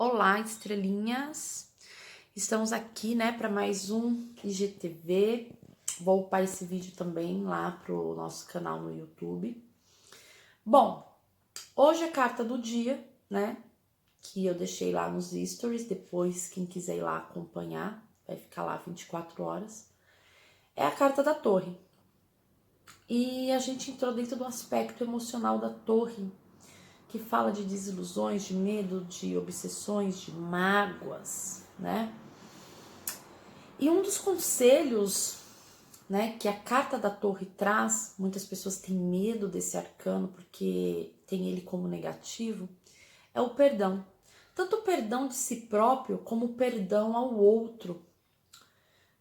Olá, estrelinhas! Estamos aqui, né, para mais um IGTV. Vou upar esse vídeo também lá pro nosso canal no YouTube. Bom, hoje é a carta do dia, né, que eu deixei lá nos stories. Depois, quem quiser ir lá acompanhar, vai ficar lá 24 horas. É a carta da Torre. E a gente entrou dentro do aspecto emocional da Torre, que fala de desilusões, de medo, de obsessões, de mágoas, né? E um dos conselhos, né, que a carta da Torre traz, muitas pessoas têm medo desse arcano porque tem ele como negativo, é o perdão. Tanto o perdão de si próprio como o perdão ao outro.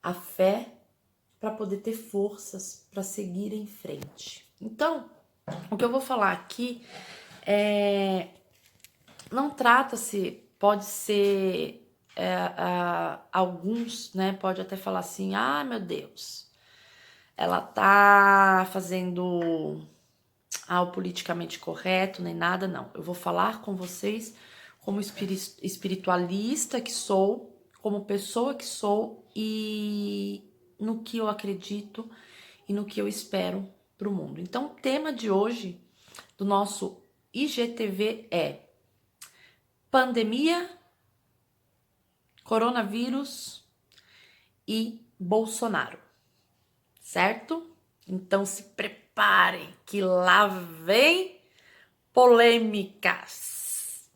A fé para poder ter forças para seguir em frente. Então, o que eu vou falar aqui não trata-se, pode ser alguns, né, pode até falar assim, ah, meu Deus, ela tá fazendo o politicamente correto, nem nada, não. Eu vou falar com vocês como espiritualista que sou, como pessoa que sou e no que eu acredito e no que eu espero para o mundo. Então, o tema de hoje do nosso IGTV é pandemia, coronavírus e Bolsonaro, certo? Então se preparem que lá vem polêmicas.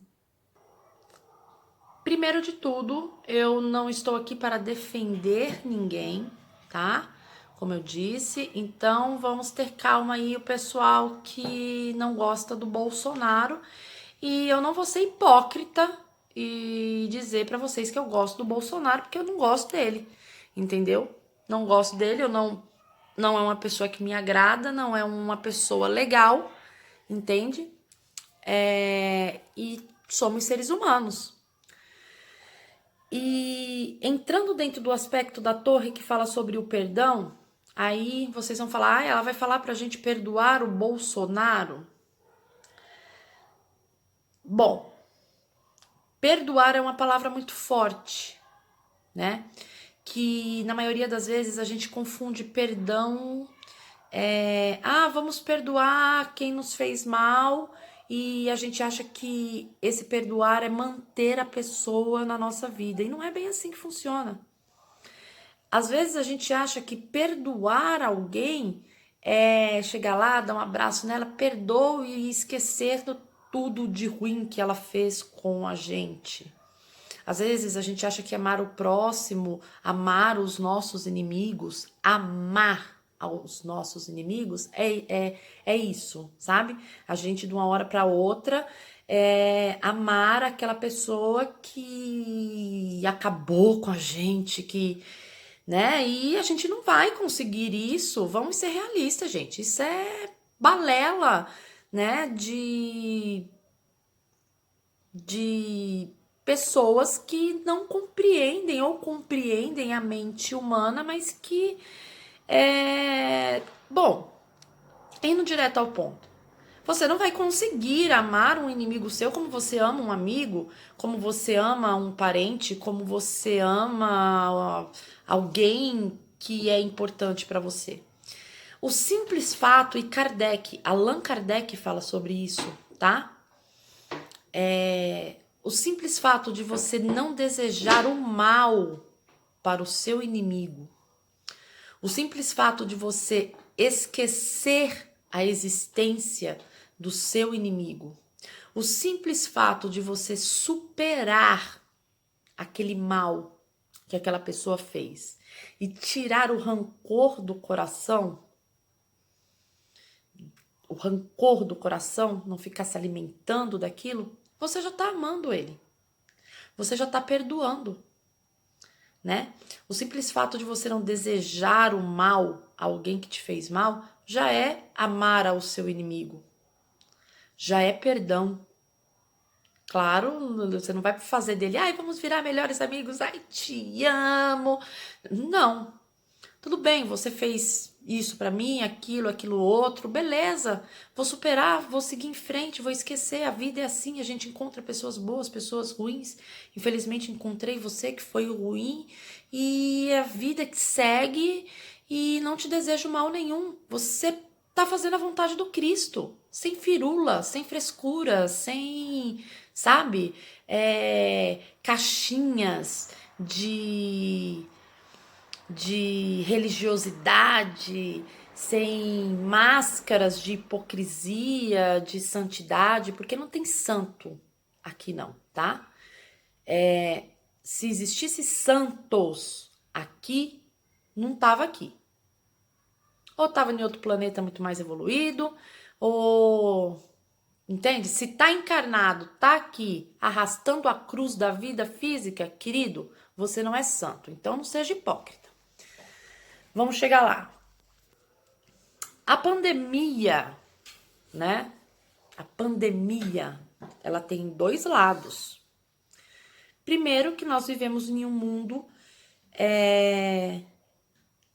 Primeiro de tudo, eu não estou aqui para defender ninguém, tá? Como eu disse, então vamos ter calma aí, o pessoal que não gosta do Bolsonaro. E eu não vou ser hipócrita e dizer pra vocês que eu gosto do Bolsonaro, porque eu não gosto dele, entendeu? Não gosto dele, eu não é uma pessoa que me agrada, não é uma pessoa legal, entende? E somos seres humanos. E entrando dentro do aspecto da Torre que fala sobre o perdão, aí vocês vão falar, ela vai falar pra gente perdoar o Bolsonaro? Bom, perdoar é uma palavra muito forte, né? Que na maioria das vezes a gente confunde perdão, vamos perdoar quem nos fez mal, e a gente acha que esse perdoar é manter a pessoa na nossa vida, e não é bem assim que funciona. Às vezes a gente acha que perdoar alguém é chegar lá, dar um abraço nela, perdoe e esquecer tudo de ruim que ela fez com a gente. Às vezes a gente acha que amar o próximo, amar os nossos inimigos, amar aos nossos inimigos é isso, sabe? A gente de uma hora para outra amar aquela pessoa que acabou com a gente, que, né? E a gente não vai conseguir isso. Vamos ser realistas, gente. Isso é balela, né? De pessoas que não compreendem ou compreendem a mente humana, mas que bom, indo direto ao ponto. Você não vai conseguir amar um inimigo seu como você ama um amigo, como você ama um parente, como você ama alguém que é importante para você. O simples fato, e Allan Kardec fala sobre isso, tá? O simples fato de você não desejar o mal para o seu inimigo, o simples fato de você esquecer a existência do seu inimigo, o simples fato de você superar aquele mal que aquela pessoa fez e tirar o rancor do coração, não ficar se alimentando daquilo, você já tá amando ele. Você já tá perdoando, né? O simples fato de você não desejar o mal a alguém que te fez mal já é amar ao seu inimigo. Já é perdão. Claro, você não vai fazer dele, ai, vamos virar melhores amigos, ai, te amo. Não. Tudo bem, você fez isso pra mim, aquilo outro, beleza. Vou superar, vou seguir em frente, vou esquecer. A vida é assim, a gente encontra pessoas boas, pessoas ruins. Infelizmente encontrei você que foi o ruim e a vida que segue e não te desejo mal nenhum. Você tá fazendo a vontade do Cristo, sem firula, sem frescura, sem, sabe, caixinhas de religiosidade, sem máscaras de hipocrisia, de santidade, porque não tem santo aqui não, tá? Se existisse santos aqui, não tava aqui. Ou tava em outro planeta muito mais evoluído, ou entende? Se tá encarnado, tá aqui, arrastando a cruz da vida física, querido, você não é santo. Então não seja hipócrita. Vamos chegar lá. A pandemia, né? A pandemia, ela tem dois lados. Primeiro, que nós vivemos em um mundo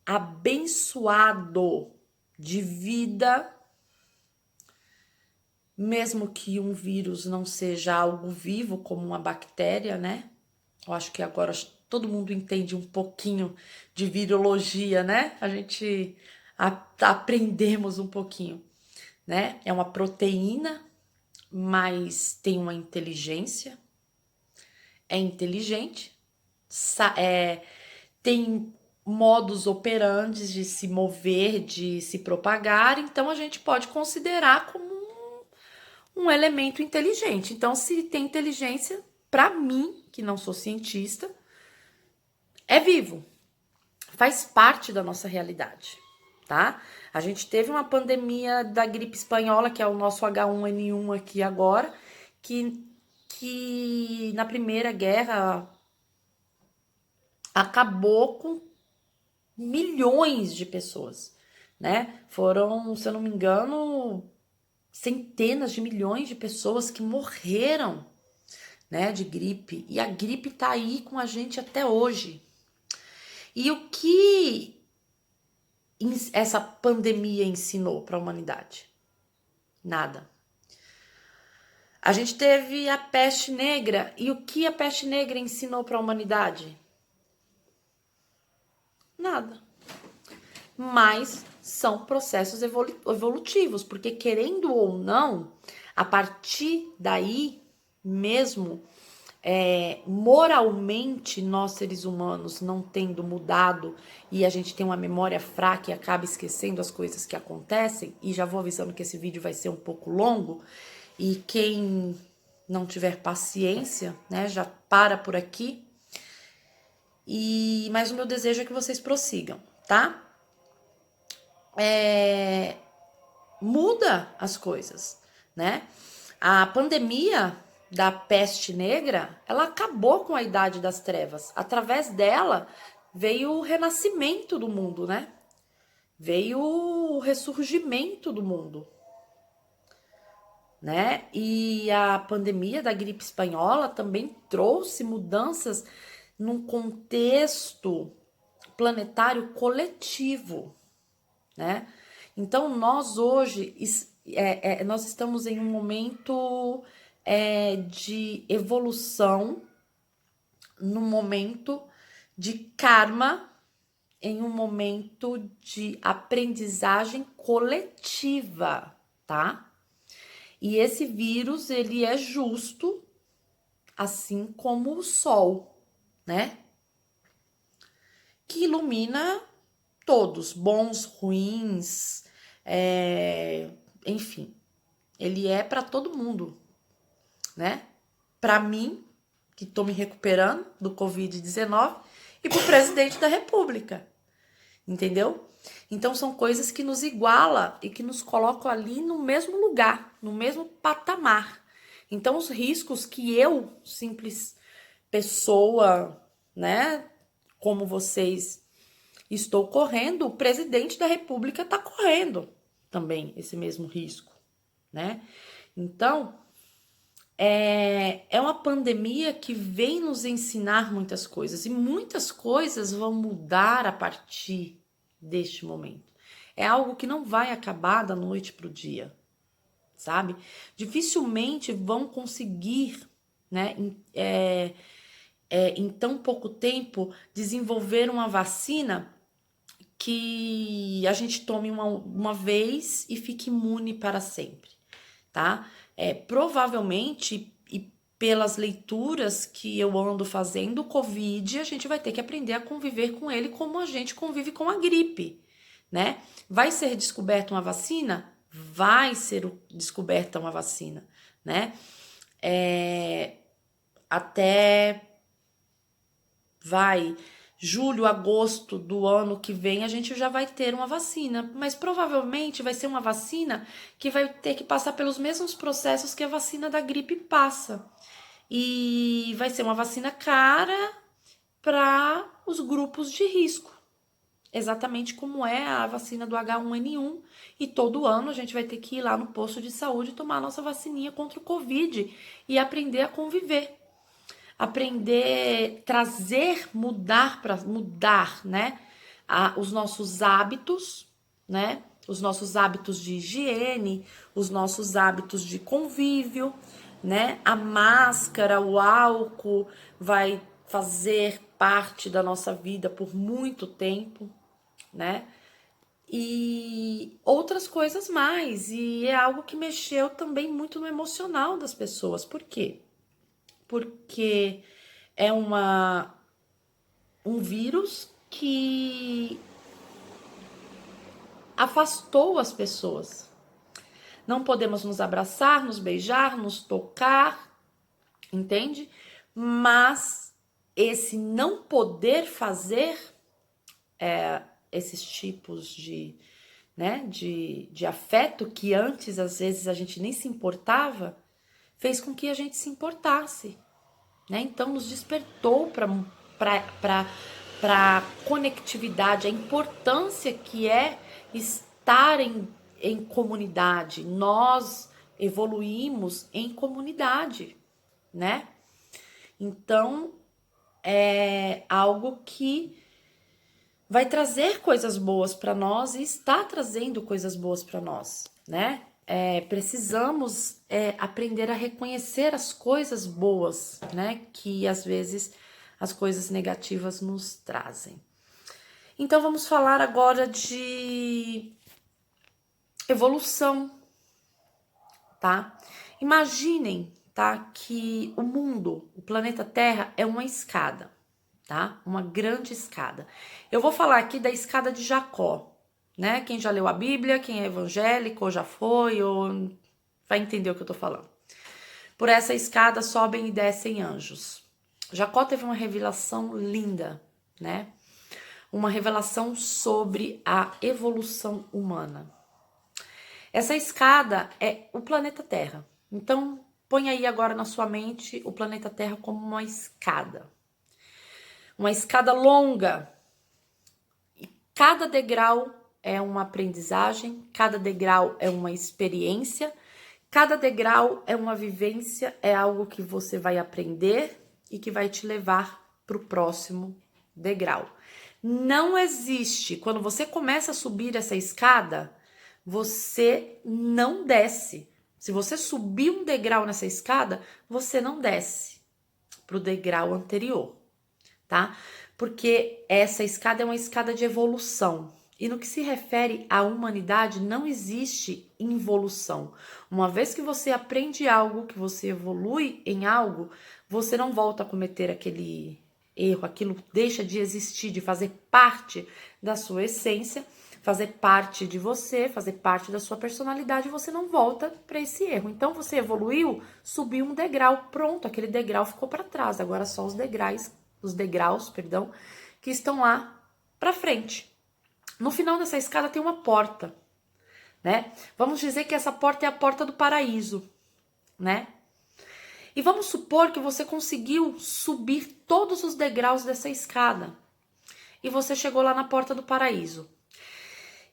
abençoado de vida, mesmo que um vírus não seja algo vivo, como uma bactéria, né? Eu acho que agora todo mundo entende um pouquinho de virologia, né? A gente aprendemos um pouquinho, né? É uma proteína, mas tem uma inteligência, é inteligente, tem modus operandi de se mover, de se propagar, então a gente pode considerar como um elemento inteligente. Então, se tem inteligência, para mim, que não sou cientista, é vivo, faz parte da nossa realidade, tá? A gente teve uma pandemia da gripe espanhola, que é o nosso H1N1 aqui agora, que na Primeira Guerra acabou com milhões de pessoas, né? Foram, se eu não me engano, centenas de milhões de pessoas que morreram, né, de gripe. E a gripe tá aí com a gente até hoje. E o que essa pandemia ensinou para a humanidade? Nada. A gente teve a peste negra, e o que a peste negra ensinou para a humanidade? Nada. Mas são processos evolutivos, porque querendo ou não, a partir daí mesmo, moralmente, nós seres humanos não tendo mudado e a gente tem uma memória fraca e acaba esquecendo as coisas que acontecem, e já vou avisando que esse vídeo vai ser um pouco longo, e quem não tiver paciência, né, já para por aqui. Mas o meu desejo é que vocês prossigam, tá? Muda as coisas, né? A pandemia da peste negra, ela acabou com a Idade das Trevas. Através dela veio o renascimento do mundo, né? Veio o ressurgimento do mundo, né? E a pandemia da gripe espanhola também trouxe mudanças num contexto planetário coletivo, né? Então, nós hoje nós estamos em um momento de evolução, num momento de karma, em um momento de aprendizagem coletiva, tá? E esse vírus, ele é justo, assim como o sol, né? Que ilumina todos, bons, ruins, enfim, ele é para todo mundo, né? Para mim, que tô me recuperando do Covid-19, e pro presidente da República, entendeu? Então são coisas que nos igualam e que nos colocam ali no mesmo lugar, no mesmo patamar. Então os riscos que eu, simples pessoa, né, como vocês, estou correndo, o presidente da República está correndo também esse mesmo risco, né? Então, é uma pandemia que vem nos ensinar muitas coisas, e muitas coisas vão mudar a partir deste momento. É algo que não vai acabar da noite para o dia, sabe? Dificilmente vão conseguir, né, em tão pouco tempo, desenvolver uma vacina que a gente tome uma vez e fique imune para sempre, tá? Provavelmente, e pelas leituras que eu ando fazendo, o Covid, a gente vai ter que aprender a conviver com ele como a gente convive com a gripe, né? Vai ser descoberta uma vacina? Vai ser descoberta uma vacina, né? Até julho, agosto do ano que vem, a gente já vai ter uma vacina, mas provavelmente vai ser uma vacina que vai ter que passar pelos mesmos processos que a vacina da gripe passa. E vai ser uma vacina cara para os grupos de risco, exatamente como é a vacina do H1N1. E todo ano a gente vai ter que ir lá no posto de saúde tomar a nossa vacininha contra o Covid e aprender a conviver. Aprender, trazer, mudar, né? Os nossos hábitos, né? Os nossos hábitos de higiene, os nossos hábitos de convívio, né? A máscara, o álcool vai fazer parte da nossa vida por muito tempo, né? E outras coisas mais. E é algo que mexeu também muito no emocional das pessoas. Por quê? Porque é um vírus que afastou as pessoas. Não podemos nos abraçar, nos beijar, nos tocar, entende? Mas esse não poder fazer esses tipos né, de afeto que antes, às vezes, a gente nem se importava, fez com que a gente se importasse, né? Então, nos despertou para conectividade, a importância que é estar em comunidade. Nós evoluímos em comunidade, né? Então, é algo que vai trazer coisas boas para nós e está trazendo coisas boas para nós, né? Precisamos aprender a reconhecer as coisas boas, né? Que às vezes as coisas negativas nos trazem. Então vamos falar agora de evolução, tá? Imaginem, tá? Que o mundo, o planeta Terra é uma escada, tá? Uma grande escada. Eu vou falar aqui da escada de Jacó, né? Quem já leu a Bíblia, quem é evangélico, ou já foi, ou vai entender o que eu tô falando. Por essa escada sobem e descem anjos. Jacó teve uma revelação linda, né? Uma revelação sobre a evolução humana. Essa escada é o planeta Terra. Então, põe aí agora na sua mente o planeta Terra como uma escada. Uma escada longa. E cada degrau é uma aprendizagem, cada degrau é uma experiência, cada degrau é uma vivência, é algo que você vai aprender e que vai te levar para o próximo degrau. Não existe, quando você começa a subir essa escada, você não desce. Se você subir um degrau nessa escada, você não desce para o degrau anterior, tá? Porque essa escada é uma escada de evolução. E no que se refere à humanidade, não existe involução. Uma vez que você aprende algo, que você evolui em algo, você não volta a cometer aquele erro, aquilo deixa de existir, de fazer parte da sua essência, fazer parte de você, fazer parte da sua personalidade, você não volta para esse erro. Então você evoluiu, subiu um degrau, pronto, aquele degrau ficou para trás, agora só os degraus, que estão lá para frente. No final dessa escada tem uma porta, né? Vamos dizer que essa porta é a porta do paraíso, né? E vamos supor que você conseguiu subir todos os degraus dessa escada. E você chegou lá na porta do paraíso.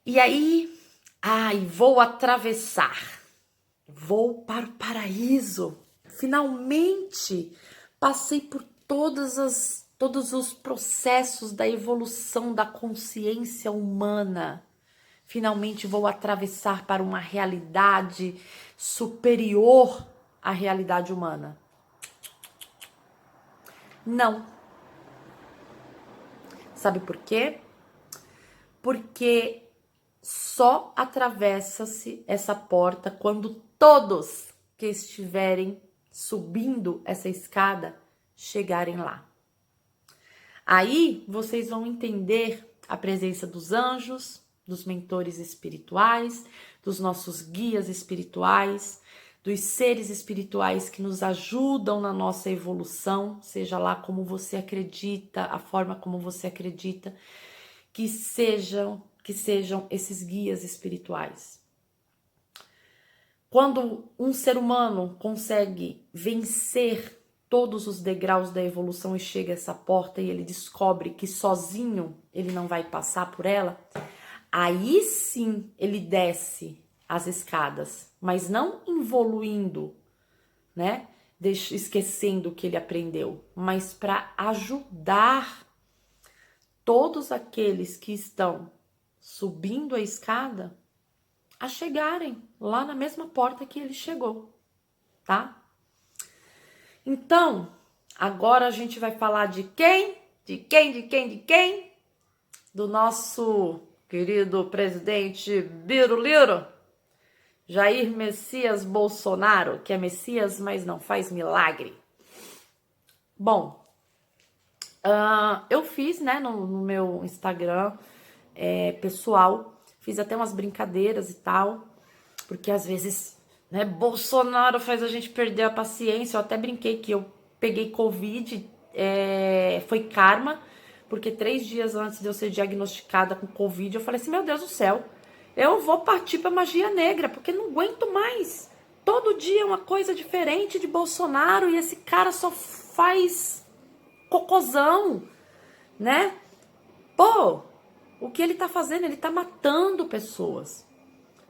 E aí, vou atravessar. Vou para o paraíso. Finalmente passei por todas todos os processos da evolução da consciência humana. Finalmente vou atravessar para uma realidade superior à realidade humana. Não. Sabe por quê? Porque só atravessa-se essa porta quando todos que estiverem subindo essa escada chegarem lá. Aí vocês vão entender a presença dos anjos, dos mentores espirituais, dos nossos guias espirituais, dos seres espirituais que nos ajudam na nossa evolução, seja lá como você acredita, a forma como você acredita, que sejam esses guias espirituais. Quando um ser humano consegue vencer todos os degraus da evolução e chega a essa porta e ele descobre que sozinho ele não vai passar por ela, aí sim ele desce as escadas, mas não evoluindo, né? Esquecendo o que ele aprendeu, mas para ajudar todos aqueles que estão subindo a escada a chegarem lá na mesma porta que ele chegou, tá? Então, agora a gente vai falar de quem? De quem? Do nosso querido presidente Biruliro, Jair Messias Bolsonaro, que é Messias, mas não faz milagre. Bom, eu fiz, né, no meu Instagram pessoal, fiz até umas brincadeiras e tal, porque às vezes, né, Bolsonaro faz a gente perder a paciência. Eu até brinquei que eu peguei Covid, foi karma, porque 3 dias antes de eu ser diagnosticada com Covid, eu falei assim, meu Deus do céu, eu vou partir pra magia negra, porque não aguento mais. Todo dia é uma coisa diferente de Bolsonaro e esse cara só faz cocôzão, né? Pô, o que ele tá fazendo? Ele tá matando pessoas,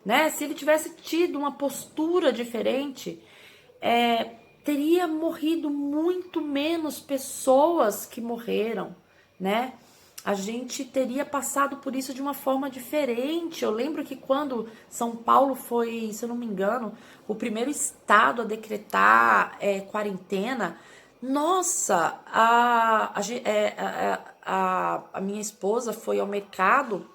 né? Se ele tivesse tido uma postura diferente, teria morrido muito menos pessoas que morreram, né? A gente teria passado por isso de uma forma diferente. Eu lembro que quando São Paulo foi, se eu não me engano, o primeiro estado a decretar quarentena, nossa, a minha esposa foi ao mercado,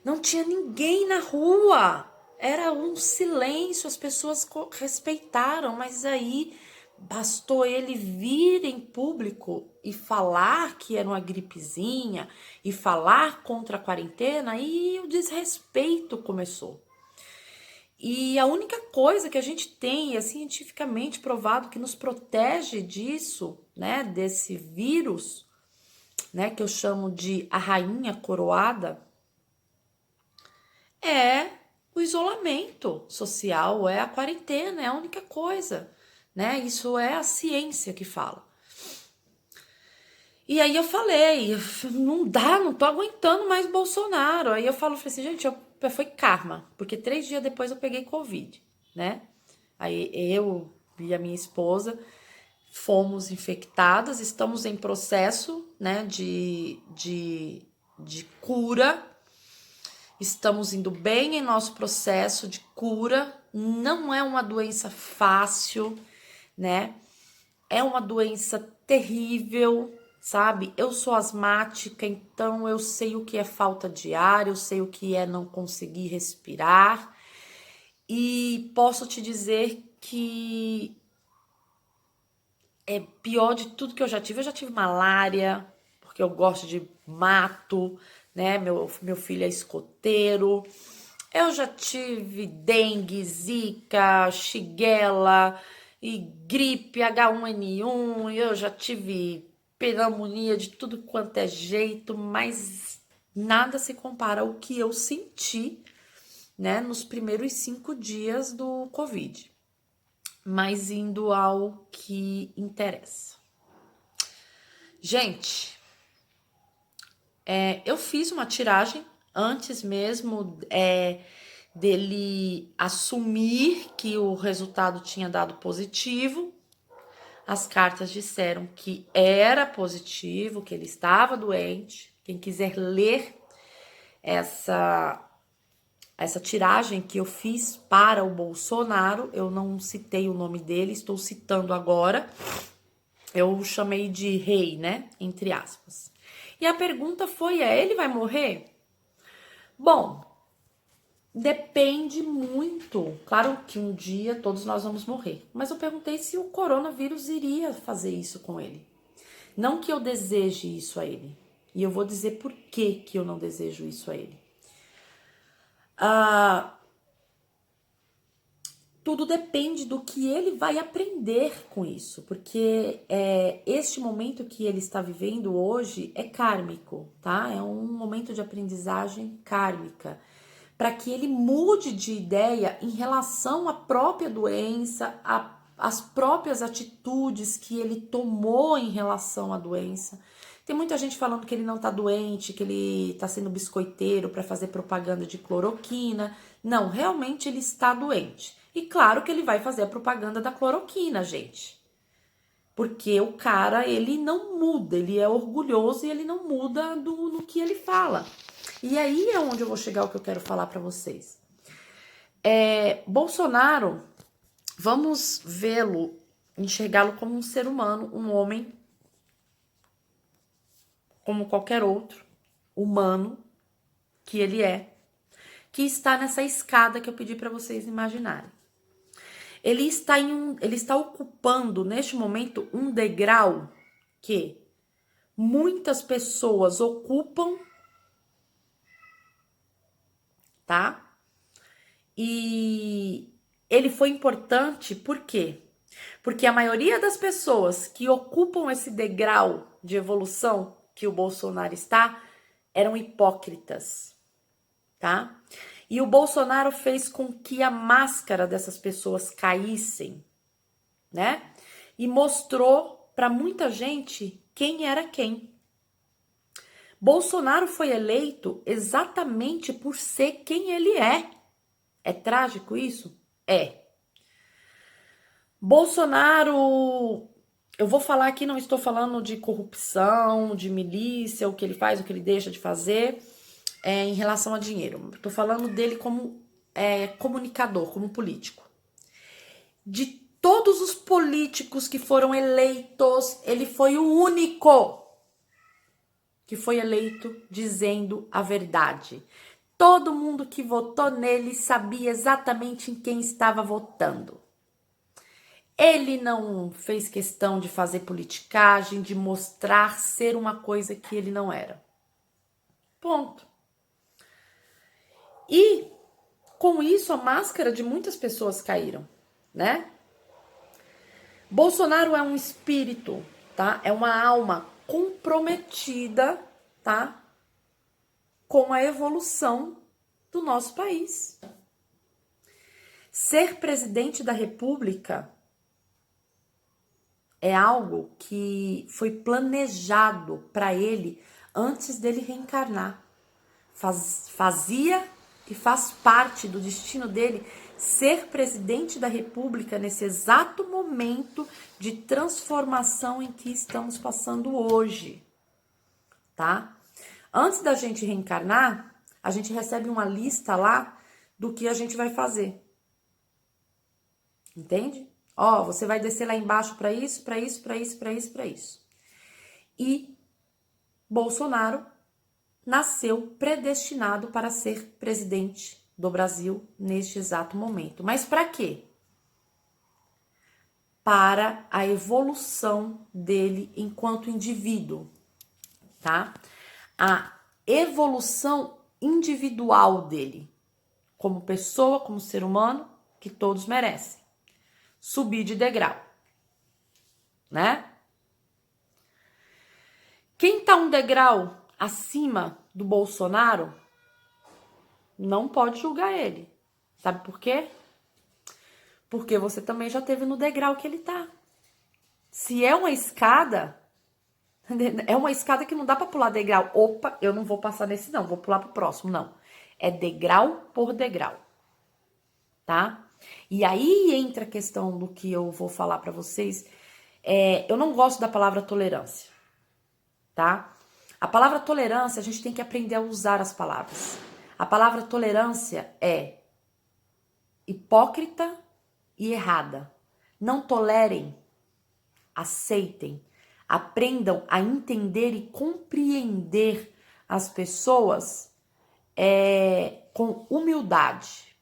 não tinha ninguém na rua, era um silêncio, as pessoas respeitaram, mas aí bastou ele vir em público e falar que era uma gripezinha e falar contra a quarentena e o desrespeito começou. E a única coisa que a gente tem, é cientificamente provado, que nos protege disso, né, desse vírus, né, que eu chamo de a rainha coroada, é o isolamento social, é a quarentena, é a única coisa, né? Isso é a ciência que fala. E aí eu falei, não dá, não tô aguentando mais Bolsonaro. Aí eu falei assim, gente, foi karma, porque 3 dias depois eu peguei Covid, né? Aí eu e a minha esposa fomos infectadas, estamos em processo, né, de cura. Estamos indo bem em nosso processo de cura. Não é uma doença fácil, né? É uma doença terrível, sabe? Eu sou asmática, então eu sei o que é falta de ar, eu sei o que é não conseguir respirar. E posso te dizer que é pior de tudo que eu já tive. Eu já tive malária, porque eu gosto de mato, né? Meu filho é escoteiro. Eu já tive dengue, zika, shigella e gripe H1N1. Eu já tive pneumonia de tudo quanto é jeito, mas nada se compara ao que eu senti, né, nos primeiros 5 dias do Covid. Mas indo ao que interessa. Gente, eu fiz uma tiragem antes mesmo dele assumir que o resultado tinha dado positivo. as cartas disseram que era positivo, que ele estava doente. Quem quiser ler essa tiragem que eu fiz para o Bolsonaro, eu não citei o nome dele, estou citando agora. Eu chamei de rei, né? Entre aspas. E a pergunta foi: ele vai morrer? Bom, depende muito. Claro que um dia todos nós vamos morrer. Mas eu perguntei se o coronavírus iria fazer isso com ele. Não que eu deseje isso a ele. E eu vou dizer por que eu não desejo isso a ele. Tudo depende do que ele vai aprender com isso, porque este momento que ele está vivendo hoje é kármico, tá? É um momento de aprendizagem kármica, para que ele mude de ideia em relação à própria doença, às próprias atitudes que ele tomou em relação à doença. Tem muita gente falando que ele não tá doente, que ele tá sendo biscoiteiro para fazer propaganda de cloroquina. Não, realmente ele está doente. E claro que ele vai fazer a propaganda da cloroquina, gente. Porque o cara, ele não muda, ele é orgulhoso e ele não muda no que ele fala. E aí é onde eu vou chegar o que eu quero falar para vocês. Bolsonaro, vamos vê-lo, enxergá-lo como um ser humano, um homem, como qualquer outro, humano, que ele é, que está nessa escada que eu pedi para vocês imaginarem. Ele está ocupando neste momento um degrau que muitas pessoas ocupam, tá? E ele foi importante por quê? Porque a maioria das pessoas que ocupam esse degrau de evolução que o Bolsonaro está eram hipócritas, tá? E o Bolsonaro fez com que a máscara dessas pessoas caíssem, né? E mostrou para muita gente quem era quem. Bolsonaro foi eleito exatamente por ser quem ele é. É trágico isso? É. Bolsonaro, eu vou falar aqui, não estou falando de corrupção, de milícia, o que ele faz, o que ele deixa de fazer em relação a dinheiro. Estou falando dele como comunicador, como político. De todos os políticos que foram eleitos, ele foi o único que foi eleito dizendo a verdade. Todo mundo que votou nele sabia exatamente em quem estava votando. Ele não fez questão de fazer politicagem, de mostrar ser uma coisa que ele não era. Ponto. E com isso a máscara de muitas pessoas caíram, né? Bolsonaro é um espírito, tá? É uma alma comprometida, tá? Com a evolução do nosso país. Ser presidente da República é algo que foi planejado para ele antes dele reencarnar. Fazia e faz parte do destino dele ser presidente da República nesse exato momento de transformação em que estamos passando hoje, tá? Antes da gente reencarnar, a gente recebe uma lista lá do que a gente vai fazer. Entende? Ó, você vai descer lá embaixo para isso, para isso, para isso, para isso, para isso. E Bolsonaro nasceu predestinado para ser presidente do Brasil neste exato momento. Mas para quê? Para a evolução dele enquanto indivíduo, tá? A evolução individual dele, como pessoa, como ser humano, que todos merecem. Subir de degrau, né? Quem tá um degrau acima do Bolsonaro não pode julgar ele. Sabe por quê? Porque você também já esteve no degrau que ele tá. Se é uma escada, é uma escada que não dá pra pular degrau. Opa, eu não vou passar nesse não, vou pular pro próximo, não. É degrau por degrau, tá? E aí entra a questão do que eu vou falar pra vocês Eu não gosto da palavra tolerância, tá? A palavra tolerância, a gente tem que aprender a usar as palavras. A palavra tolerância é hipócrita e errada. Não tolerem, aceitem, aprendam a entender e compreender as pessoas com humildade.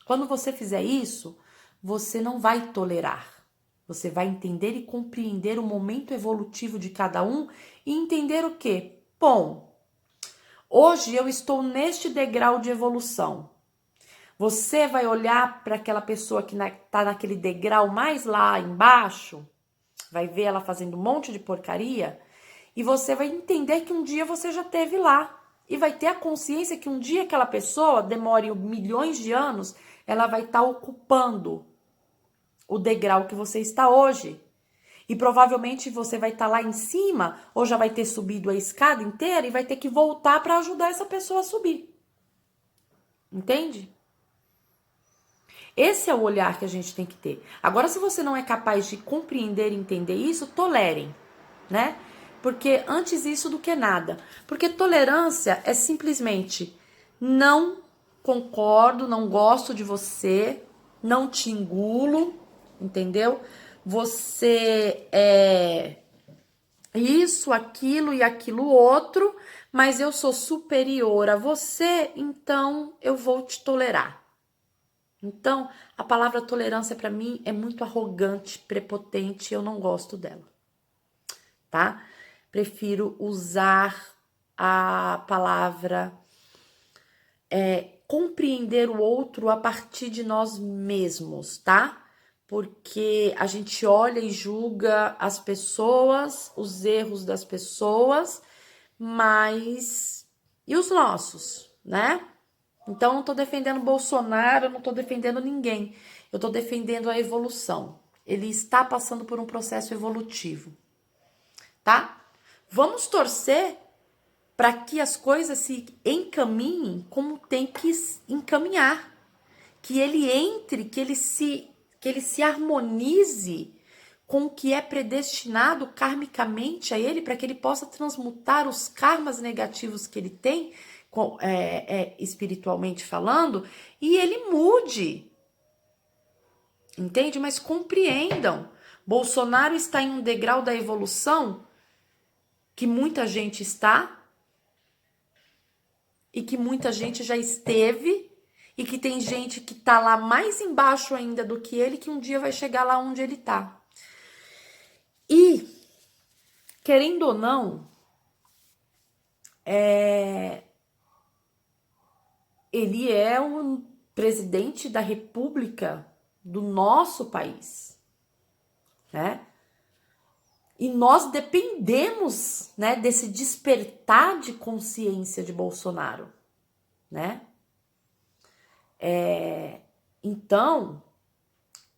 Quando você fizer isso, você não vai tolerar. Você vai entender e compreender o momento evolutivo de cada um e entender o quê? Bom, hoje eu estou neste degrau de evolução. Você vai olhar para aquela pessoa que está naquele degrau mais lá embaixo, vai ver ela fazendo um monte de porcaria, e você vai entender que um dia você já esteve lá. E vai ter a consciência que um dia aquela pessoa, demore milhões de anos, ela vai estar ocupando o degrau que você está hoje. E provavelmente você vai estar lá em cima, ou já vai ter subido a escada inteira e vai ter que voltar para ajudar essa pessoa a subir. Entende? Esse é o olhar que a gente tem que ter. Agora, se você não é capaz de compreender e entender isso, tolerem, né? Porque antes isso do que nada. Porque tolerância é simplesmente não concordo, não gosto de você, não te engulo, entendeu? Você é isso, aquilo e aquilo outro, mas eu sou superior a você, então eu vou te tolerar. Então, a palavra tolerância para mim é muito arrogante, prepotente, eu não gosto dela, tá? Prefiro usar a palavra compreender o outro a partir de nós mesmos, tá? Porque a gente olha e julga as pessoas, os erros das pessoas, mas e os nossos, né? Então, eu não tô defendendo Bolsonaro, eu não tô defendendo ninguém. Eu tô defendendo a evolução. Ele está passando por um processo evolutivo, tá? Vamos torcer para que as coisas se encaminhem como tem que encaminhar. Que ele entre, que ele se harmonize com o que é predestinado karmicamente a ele, para que ele possa transmutar os karmas negativos que ele tem, espiritualmente falando, e ele mude. Entende? Mas compreendam. Bolsonaro está em um degrau da evolução que muita gente está e que muita gente já esteve e que tem gente que tá lá mais embaixo ainda do que ele, que um dia vai chegar lá onde ele tá. E, querendo ou não, ele é o presidente da República do nosso país, né? E nós dependemos, né, desse despertar de consciência de Bolsonaro, né? Então,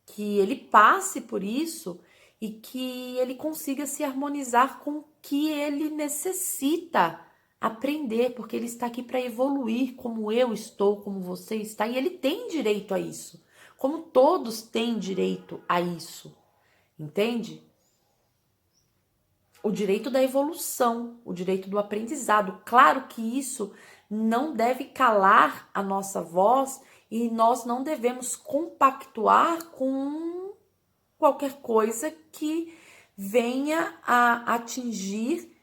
que ele passe por isso e que ele consiga se harmonizar com o que ele necessita aprender, porque ele está aqui para evoluir, como eu estou, como você está, e ele tem direito a isso, como todos têm direito a isso, entende? O direito da evolução, o direito do aprendizado. Claro que isso não deve calar a nossa voz e nós não devemos compactuar com qualquer coisa que venha a atingir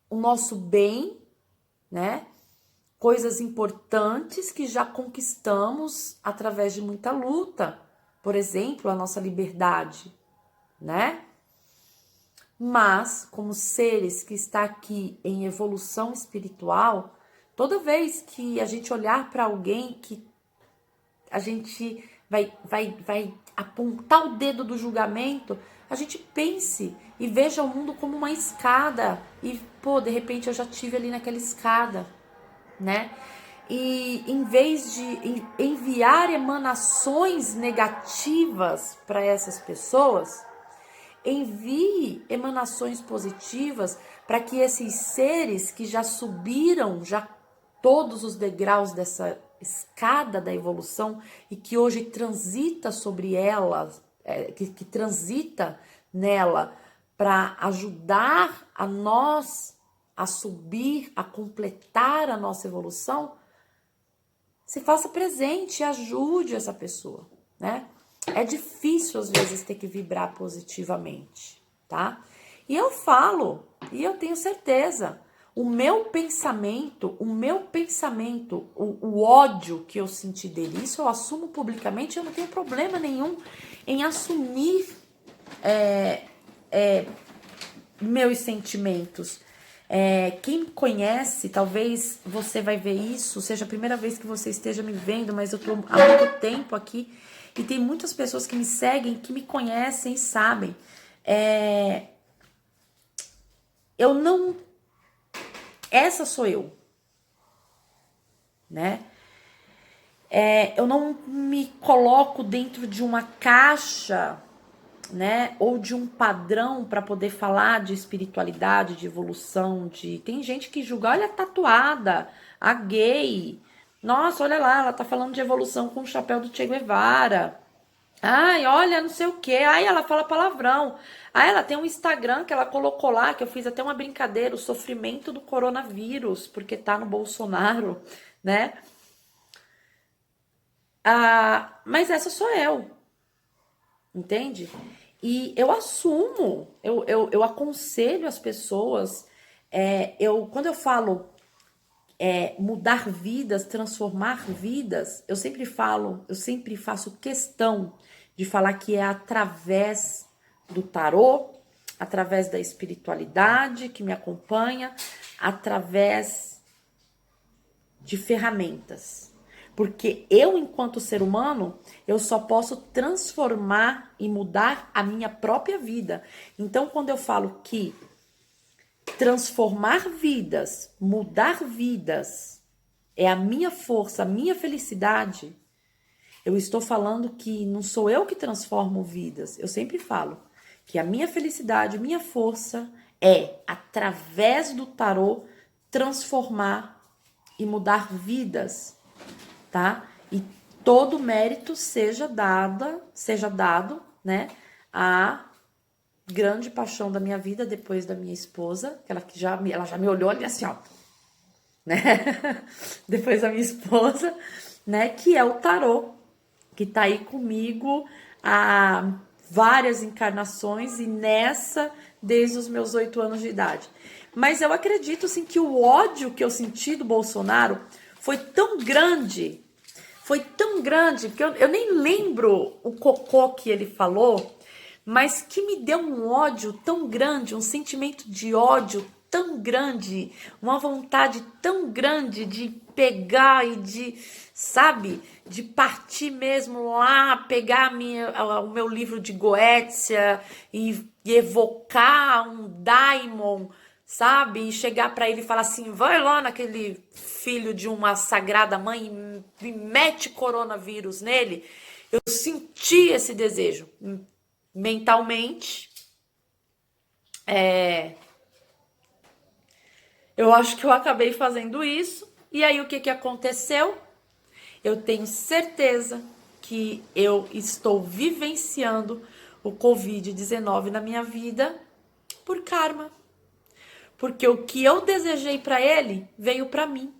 o nosso bem, né? Coisas importantes que já conquistamos através de muita luta. Por exemplo, a nossa liberdade, né? Mas, como seres que está aqui em evolução espiritual, toda vez que a gente olhar para alguém que a gente vai apontar o dedo do julgamento, a gente pense e veja o mundo como uma escada. E, pô, de repente eu já estive ali naquela escada, né? E em vez de enviar emanações negativas para essas pessoas, envie emanações positivas para que esses seres que já subiram já todos os degraus dessa escada da evolução e que hoje transita sobre ela, que transita nela para ajudar a nós a subir, a completar a nossa evolução, se faça presente, ajude essa pessoa, né? É difícil às vezes ter que vibrar positivamente, tá? E eu falo, e eu tenho certeza, o ódio que eu senti dele, isso eu assumo publicamente, eu não tenho problema nenhum em assumir meus sentimentos. Quem me conhece, talvez você vai ver isso, seja a primeira vez que você esteja me vendo, mas eu tô há muito tempo aqui e tem muitas pessoas que me seguem, que me conhecem e sabem. Eu não... Essa sou eu, né? Eu não me coloco dentro de uma caixa, né, ou de um padrão para poder falar de espiritualidade, de evolução, tem gente que julga, olha a tatuada, a gay, nossa, olha lá, ela tá falando de evolução com o chapéu do Che Guevara, ai, olha, não sei o que, ai, ela fala palavrão, ai, ela tem um Instagram que ela colocou lá, que eu fiz até uma brincadeira, o sofrimento do coronavírus, porque tá no Bolsonaro, né? Mas essa sou eu, entende? E eu assumo, eu aconselho as pessoas, quando eu falo mudar vidas, transformar vidas, eu sempre faço questão de falar que é através do tarô, através da espiritualidade que me acompanha, através de ferramentas. Porque eu, enquanto ser humano, eu só posso transformar e mudar a minha própria vida. Então, quando eu falo que transformar vidas, mudar vidas, é a minha força, a minha felicidade, eu estou falando que não sou eu que transformo vidas. Eu sempre falo que a minha felicidade, minha força é, através do tarô, transformar e mudar vidas, tá? E todo mérito seja dado, né, a grande paixão da minha vida depois da minha esposa, que ela já me olhou ali assim, ó, né? Depois da minha esposa, né, que é o tarô, que tá aí comigo há várias encarnações e nessa desde os meus 8 anos de idade. Mas eu acredito sim que o ódio que eu senti do Bolsonaro foi tão grande, porque eu nem lembro o cocô que ele falou, mas que me deu um ódio tão grande, um sentimento de ódio tão grande, uma vontade tão grande de pegar e de, sabe, de partir mesmo lá, pegar o meu livro de Goetia e evocar um daimon, sabe? E chegar para ele e falar assim, vai lá naquele filho de uma sagrada mãe e mete coronavírus nele. Eu senti esse desejo mentalmente. Eu acho que eu acabei fazendo isso. E aí o que aconteceu? Eu tenho certeza que eu estou vivenciando o Covid-19 na minha vida por karma. Porque o que eu desejei para ele veio para mim.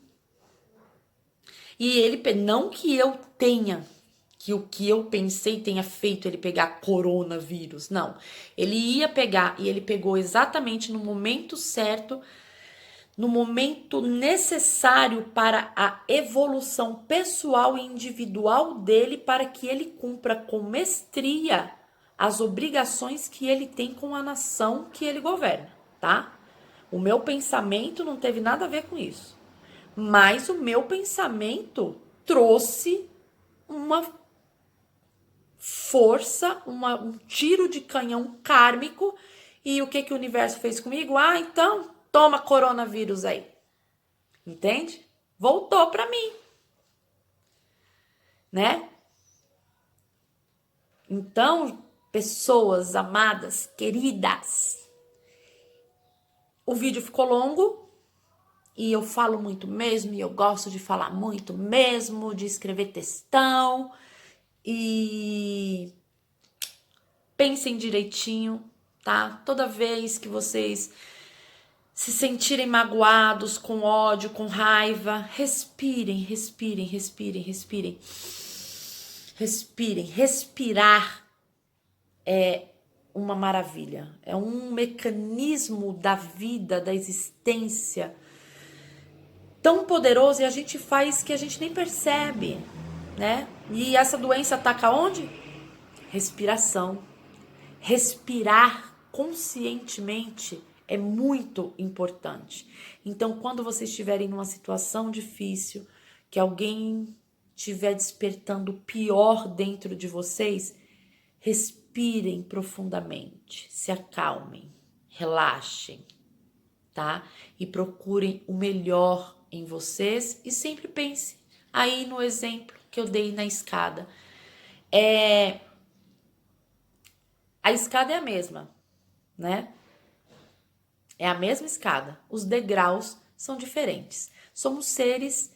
E ele, não que eu tenha, que o que eu pensei tenha feito ele pegar coronavírus, não. Ele ia pegar e ele pegou exatamente no momento certo, no momento necessário para a evolução pessoal e individual dele, para que ele cumpra com mestria as obrigações que ele tem com a nação que ele governa, tá? O meu pensamento não teve nada a ver com isso. Mas o meu pensamento trouxe uma força, um tiro de canhão kármico. E o que o universo fez comigo? Então, toma coronavírus aí. Entende? Voltou para mim. Né? Então, pessoas amadas, queridas, o vídeo ficou longo. E eu falo muito mesmo, e eu gosto de falar muito mesmo, de escrever textão. E pensem direitinho, tá? Toda vez que vocês se sentirem magoados, com ódio, com raiva, respirem, respirem, respirem, respirem. Respirem. Respirar é uma maravilha. É um mecanismo da vida, da existência tão poderoso, e a gente faz que a gente nem percebe, né? E essa doença ataca onde? Respiração. Respirar conscientemente é muito importante. Então, quando vocês estiverem numa situação difícil, que alguém estiver despertando o pior dentro de vocês, respirem profundamente, se acalmem, relaxem, tá? E procurem o melhor em vocês e sempre pense aí no exemplo que eu dei na escada. A escada é a mesma, né? É a mesma escada. Os degraus são diferentes. Somos seres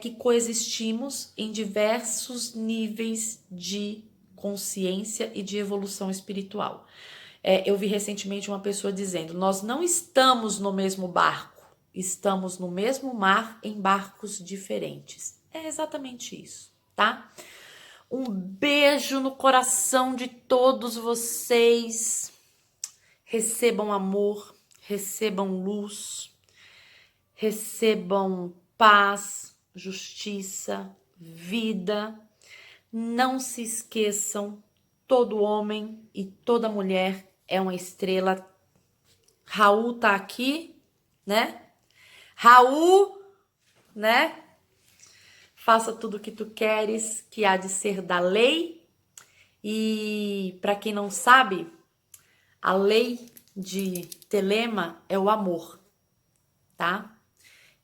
que coexistimos em diversos níveis de consciência e de evolução espiritual. Eu vi recentemente uma pessoa dizendo: nós não estamos no mesmo barco, estamos no mesmo mar em barcos diferentes. É exatamente isso, tá? Um beijo no coração de todos vocês. Recebam amor, recebam luz, recebam paz, justiça, vida. Não se esqueçam, todo homem e toda mulher é uma estrela. Raul tá aqui, né? Raul, né? Faça tudo o que tu queres, que há de ser da lei. E para quem não sabe, a lei de Telema é o amor, tá?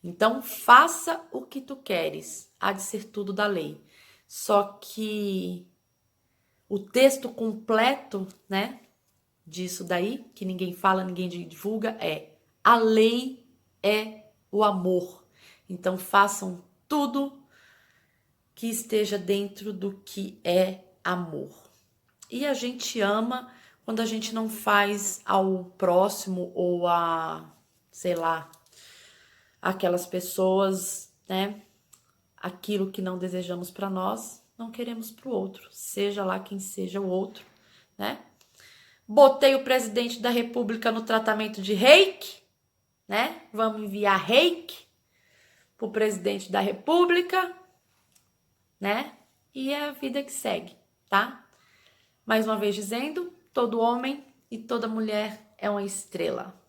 Então, faça o que tu queres, há de ser tudo da lei. Só que o texto completo, né, disso daí, que ninguém fala, ninguém divulga, é: a lei é o amor. Então, façam tudo que esteja dentro do que é amor. E a gente ama quando a gente não faz ao próximo ou sei lá, aquelas pessoas, né? Aquilo que não desejamos para nós, não queremos para o outro, seja lá quem seja o outro, né? Botei o presidente da República no tratamento de reiki, né? Vamos enviar reiki pro presidente da República, né? E é a vida que segue, tá? Mais uma vez dizendo, todo homem e toda mulher é uma estrela.